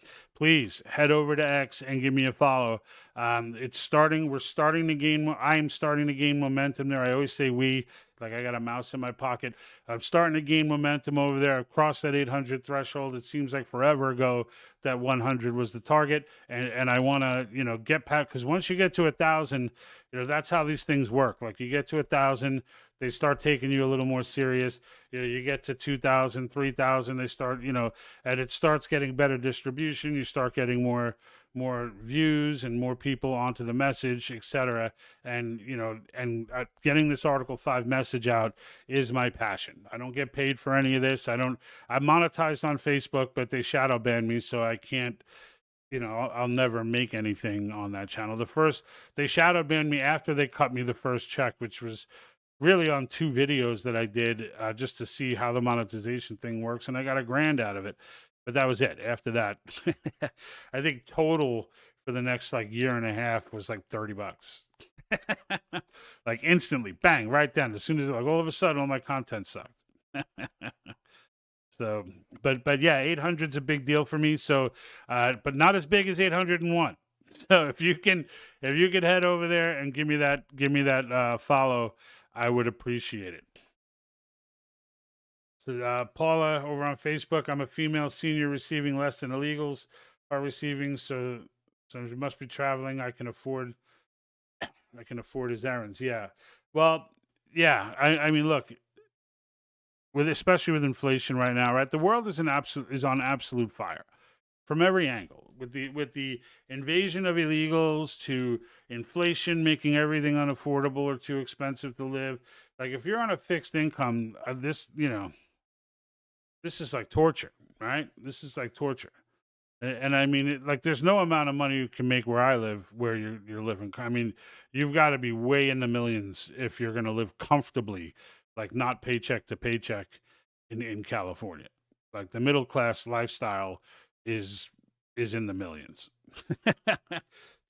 please head over to X and give me a follow. It's starting. We're starting to gain. I am starting to gain momentum there. I always say we. Like I got a mouse in my pocket. I'm starting to gain momentum over there. I've crossed that 800 threshold. It seems like forever ago that 100 was the target, and I want to get past, because once you get to 1,000, that's how these things work. Like you get to 1,000, they start taking you a little more serious. You get to 2,000, 3,000, they start and it starts getting better distribution. You start getting more views and more people onto the message, etc. And getting this Article 5 message out is my passion. I don't get paid for any of this. I'm monetized on Facebook, but they shadow ban me, so I can't, I'll never make anything on that channel. They shadow banned me after they cut me the first check, which was really on 2 videos that I did just to see how the monetization thing works, and I got $1,000 out of it. But that was it. After that, I think total for the next year and a half was like $30. Like instantly, bang, right then. As soon as all of a sudden, all my content sucked. So, but yeah, 800's a big deal for me. So, but not as big as 801. So if you can head over there and give me that follow, I would appreciate it. So Paula over on Facebook, I'm a female senior receiving less than illegals are receiving, so she must be traveling. I can afford his errands. Yeah. Well, yeah. I mean, look, especially with inflation right now, right? The world is on absolute fire from every angle. With the invasion of illegals to inflation making everything unaffordable or too expensive to live. Like if you're on a fixed income, this is like torture, right? This is like torture. And I mean, there's no amount of money you can make where I live, where you're living. I mean, you've got to be way in the millions if you're going to live comfortably, like not paycheck to paycheck in California. Like the middle class lifestyle is in the millions.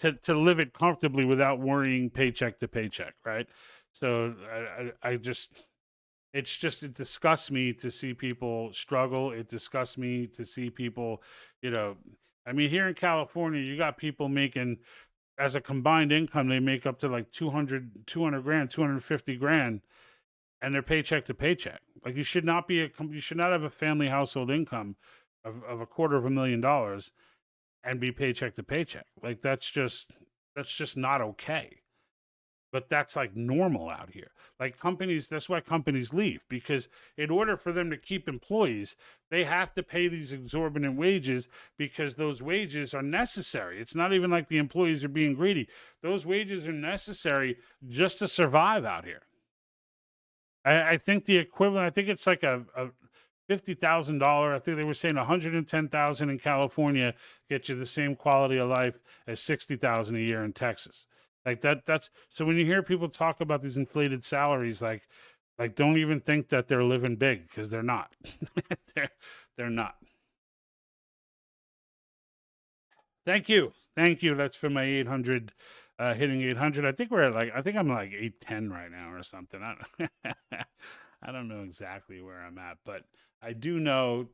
to live it comfortably without worrying paycheck to paycheck, right? So it disgusts me to see people struggle. It disgusts me to see people, I mean, here in California, you got people making, as a combined income, they make up to like 200 grand, 250 grand, and they're paycheck to paycheck. Like you should not have a family household income of $250,000 and be paycheck to paycheck. Like that's just not okay. But that's like normal out here. Like companies, that's why companies leave, because in order for them to keep employees, they have to pay these exorbitant wages because those wages are necessary. It's not even like the employees are being greedy. Those wages are necessary just to survive out here. I think the equivalent, I think it's like a $50,000. I think they were saying $110,000 in California gets you the same quality of life as $60,000 a year in Texas. Like that's so when you hear people talk about these inflated salaries, like don't even think that they're living big, because they're not. they're not. Thank you. That's for my 800, hitting 800. I think I'm like 810 right now or something. I don't know exactly where I'm at, but I do know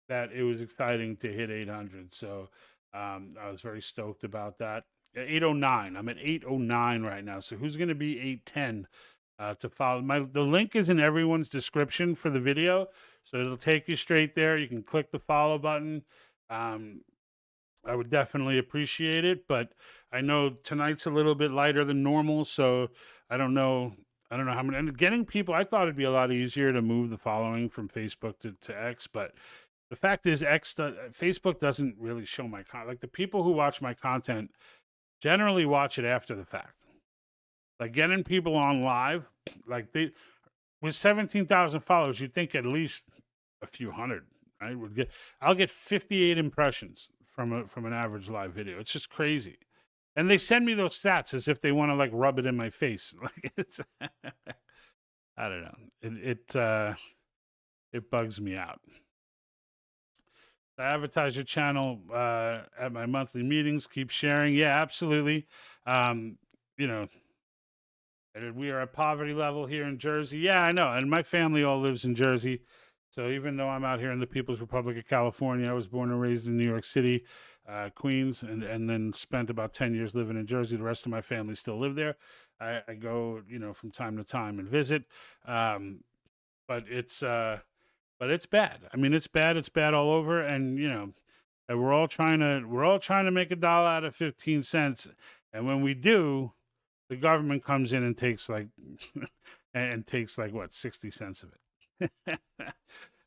that it was exciting to hit 800. So I was very stoked about that. 809. I'm at 809 right now. So who's going to be 810 to follow? The link is in everyone's description for the video, so it'll take you straight there. You can click the follow button. I would definitely appreciate it, but I know tonight's a little bit lighter than normal, so I don't know how many. And getting people, I thought it'd be a lot easier to move the following from Facebook to X, but the fact is, Facebook doesn't really show my content. Like the people who watch my content generally watch it after the fact. Like getting people on live, like with 17,000 followers, you'd think at least a few hundred, right? I'll get 58 impressions from an average live video. It's just crazy. And they send me those stats as if they want to like rub it in my face. Like it's I don't know. It bugs me out. I advertise your channel at my monthly meetings. Keep sharing. Yeah, absolutely. We are at poverty level here in Jersey. Yeah, I know. And my family all lives in Jersey. So even though I'm out here in the People's Republic of California, I was born and raised in New York City. Queens, and then spent about 10 years living in Jersey. The rest of my family still live there. I go, from time to time and visit. But it's bad. I mean, it's bad. It's bad all over. And, and we're all trying to make a dollar out of 15 cents. And when we do, the government comes in and takes like, what, 60 cents of it.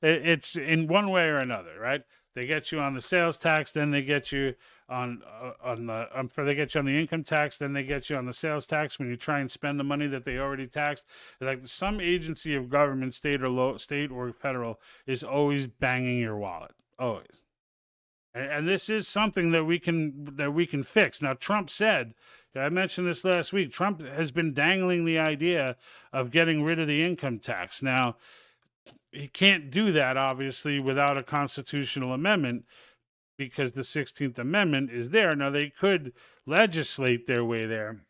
It's in one way or another, right? They get you on the sales tax, then they get you on they get you on the income tax, then they get you on the sales tax when you try and spend the money that they already taxed. Like some agency of government, state or federal, is always banging your wallet, always. And this is something that we can fix. Now, Trump said, I mentioned this last week, Trump has been dangling the idea of getting rid of the income tax. Now, he can't do that, obviously, without a constitutional amendment, because the 16th Amendment is there. Now, they could legislate their way there,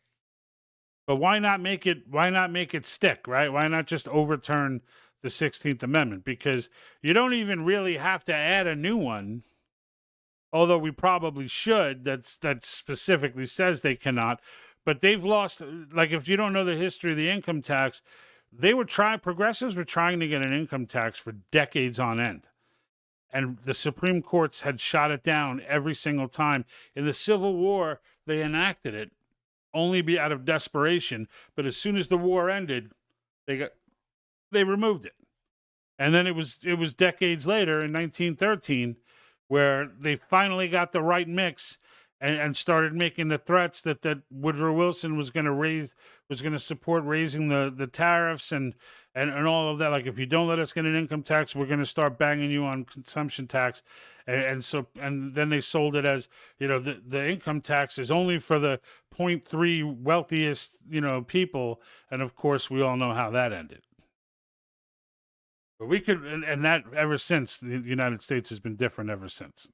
but why not make it stick, right? Why not just overturn the 16th Amendment? Because you don't even really have to add a new one, although we probably should. That specifically says they cannot. But they've lost, like, if you don't know the history of the income tax, progressives were trying to get an income tax for decades on end. And the Supreme Courts had shot it down every single time. In the Civil War, they enacted it only out of desperation. But as soon as the war ended, they removed it. And then it was decades later in 1913 where they finally got the right mix and started making the threats that Woodrow Wilson was going to support raising the tariffs and all of that. Like, if you don't let us get an income tax, we're going to start banging you on consumption tax. And then they sold it as, the income tax is only for the 0.3 wealthiest, people. And of course, we all know how that ended. But we could, and that ever since, the United States has been different ever since.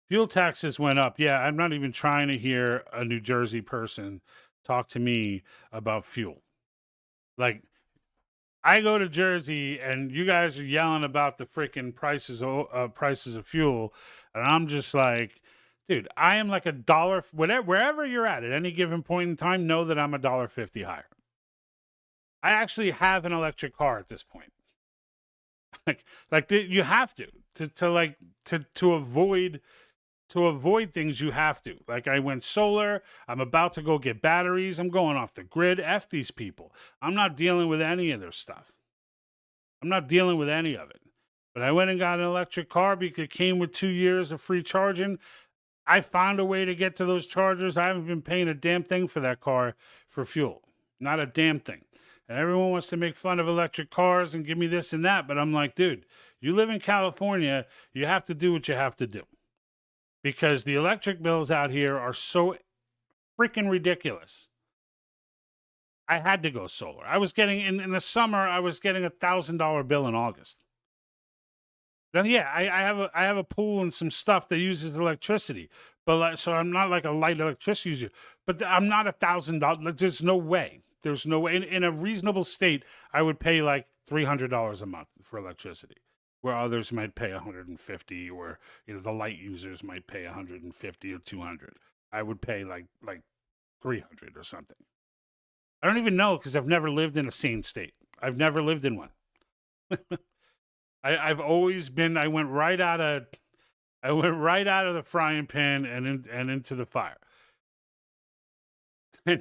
Fuel taxes went up. Yeah, I'm not even trying to hear a New Jersey person talk to me about fuel. Like, I go to Jersey and you guys are yelling about the freaking prices of fuel, and I'm just like, dude, I am like $1, wherever you're at any given point in time, know that I'm $1.50 higher. I actually have an electric car at this point. You have to avoid things. You have to. Like, I went solar. I'm about to go get batteries. I'm going off the grid. F these people. I'm not dealing with any of their stuff. I'm not dealing with any of it. But I went and got an electric car because it came with 2 years of free charging. I found a way to get to those chargers. I haven't been paying a damn thing for that car for fuel. Not a damn thing. And everyone wants to make fun of electric cars and give me this and that. But I'm like, dude, you live in California. You have to do what you have to do. Because the electric bills out here are so freaking ridiculous. I had to go solar. I was getting, in the summer, I was getting $1,000 bill in August. Now, yeah, I have a pool and some stuff that uses electricity. But so I'm not like a light electricity user. But I'm not $1,000. There's no way. There's no way. In a reasonable state, I would pay like $300 a month for electricity, where others might pay $150, or the light users might pay $150 or $200. I would pay like $300 or something. I don't even know, because I've never lived in a sane state. I've never lived in one. I've always been. I went right out of the frying pan and into the fire.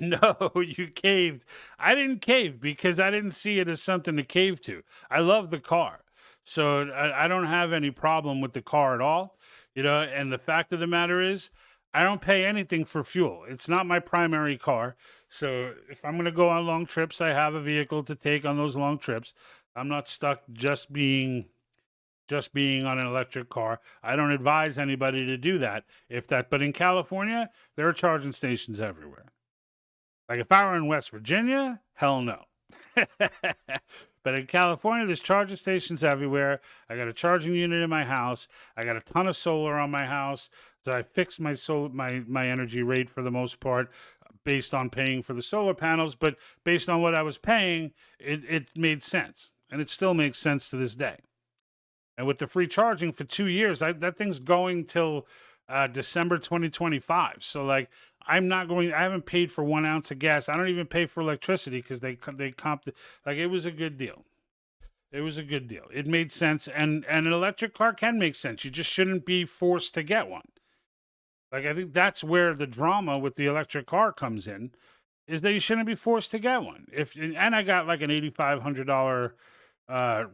No, you caved. I didn't cave because I didn't see it as something to cave to. I love the car. So I don't have any problem with the car at all. And the fact of the matter is, I don't pay anything for fuel. It's not my primary car. So if I'm going to go on long trips, I have a vehicle to take on those long trips. I'm not stuck just being on an electric car. I don't advise anybody to do that. But in California, there are charging stations everywhere. Like, if I were in West Virginia, hell no. But in California, there's charging stations everywhere. I got a charging unit in my house. I got a ton of solar on my house. So I fixed my energy rate for the most part based on paying for the solar panels. But based on what I was paying, it made sense. And it still makes sense to this day. And with the free charging for 2 years, that thing's going till December 2025. So like, I haven't paid for 1 ounce of gas. I don't even pay for electricity because they comped. Like, it was a good deal. It was a good deal. It made sense. And an electric car can make sense. You just shouldn't be forced to get one. Like, I think that's where the drama with the electric car comes in, is that you shouldn't be forced to get one. And I got like an $8,500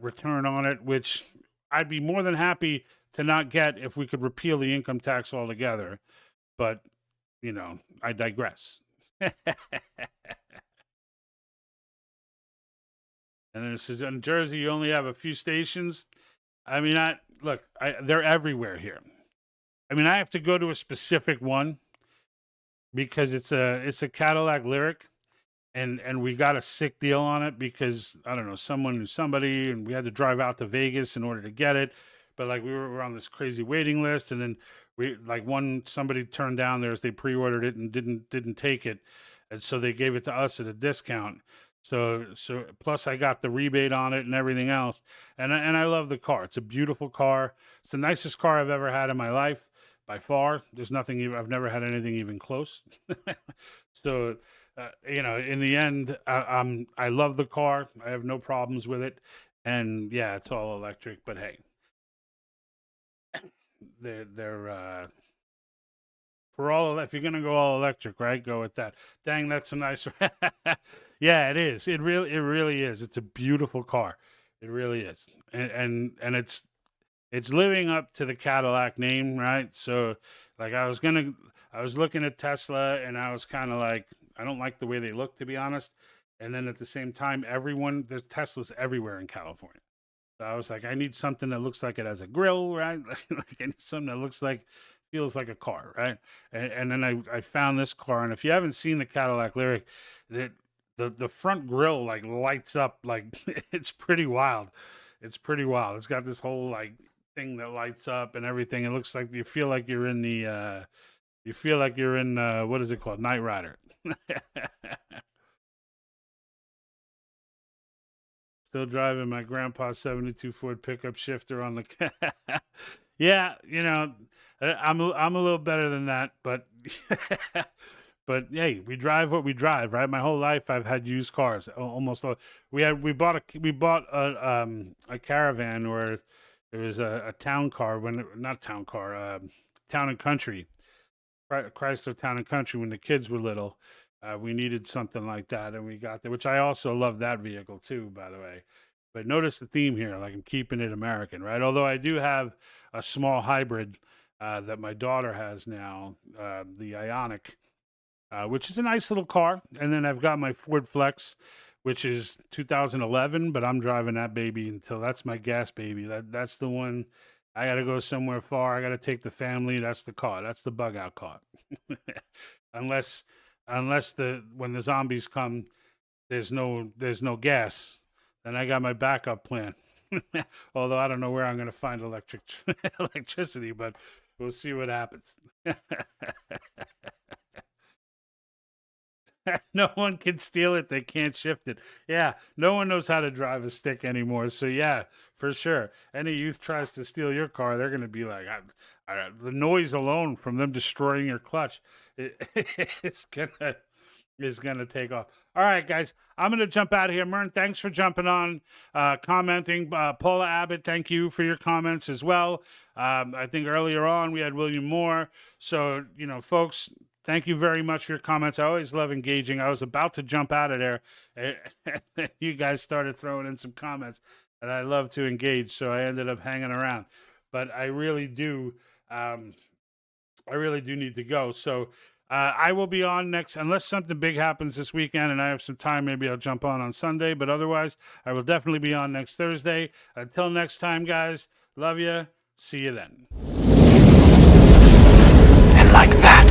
return on it, which I'd be more than happy to not get if we could repeal the income tax altogether. But, you know, I digress. And then it says, in Jersey, you only have a few stations. I mean, they're everywhere here. I mean, I have to go to a specific one because it's a Cadillac Lyric, and we got a sick deal on it because, I don't know, someone knew somebody, and we had to drive out to Vegas in order to get it. But like, we were on this crazy waiting list, and then somebody turned down theirs. They pre-ordered it and didn't take it, and so they gave it to us at a discount. So plus I got the rebate on it and everything else, and I love the car. It's a beautiful car. It's the nicest car I've ever had in my life by far. There's nothing I've never had anything even close. So you know, in the end, I love the car. I have no problems with it, and yeah, it's all electric. But hey, they're for all, if you're gonna go all electric, right? Go with that. Dang, that's a nice. Yeah, it is. It really is. It's a beautiful car. It really is, and it's living up to the Cadillac name, right? So, like, I was looking at Tesla, and I was kind of like, I don't like the way they look, to be honest. And then at the same time, there's Teslas everywhere in California. So I was like, I need something that looks like it has a grill, right? Like, I need something that feels like a car, right? And then I found this car, and if you haven't seen the Cadillac Lyric, the front grille like lights up, like it's pretty wild. It's pretty wild. It's got this whole like thing that lights up and everything. It looks like you feel like you're in what is it called? Knight Rider. Still driving my grandpa's 72 Ford pickup shifter on the Yeah, you know, I'm a little better than that, but but hey, we drive what we drive, right? My whole life I've had used cars. Almost all. We bought a caravan, or it was a town car, Town and Country, Chrysler Town and Country, when the kids were little. We needed something like that, and we got that, which I also love that vehicle too, by the way. But notice the theme here, like I'm keeping it American, right? Although I do have a small hybrid that my daughter has now, the Ioniq, which is a nice little car. And then I've got my Ford Flex, which is 2011, but I'm driving that baby until that's my gas baby. That's the one. I got to go somewhere far. I got to take the family. That's the car. That's the bug out car. unless when the zombies come, there's no gas. Then I got my backup plan. Although I don't know where I'm going to find electricity, but we'll see what happens. No one can steal it. They can't shift it. Yeah, no one knows how to drive a stick anymore. So yeah, for sure. Any youth tries to steal your car, they're going to be like, the noise alone from them destroying your clutch, it's gonna take off. All right, guys, I'm gonna jump out of here. Mern, thanks for jumping on, commenting. Paula Abbott, thank you for your comments as well. I think earlier on we had William Moore. So, you know, folks, thank you very much for your comments. I always love engaging. I was about to jump out of there, and you guys started throwing in some comments, and I love to engage, so I ended up hanging around. But I really do need to go. So I will be on next, unless something big happens this weekend and I have some time, maybe I'll jump on Sunday. But otherwise, I will definitely be on next Thursday. Until next time, guys, love you. See you then. And like that,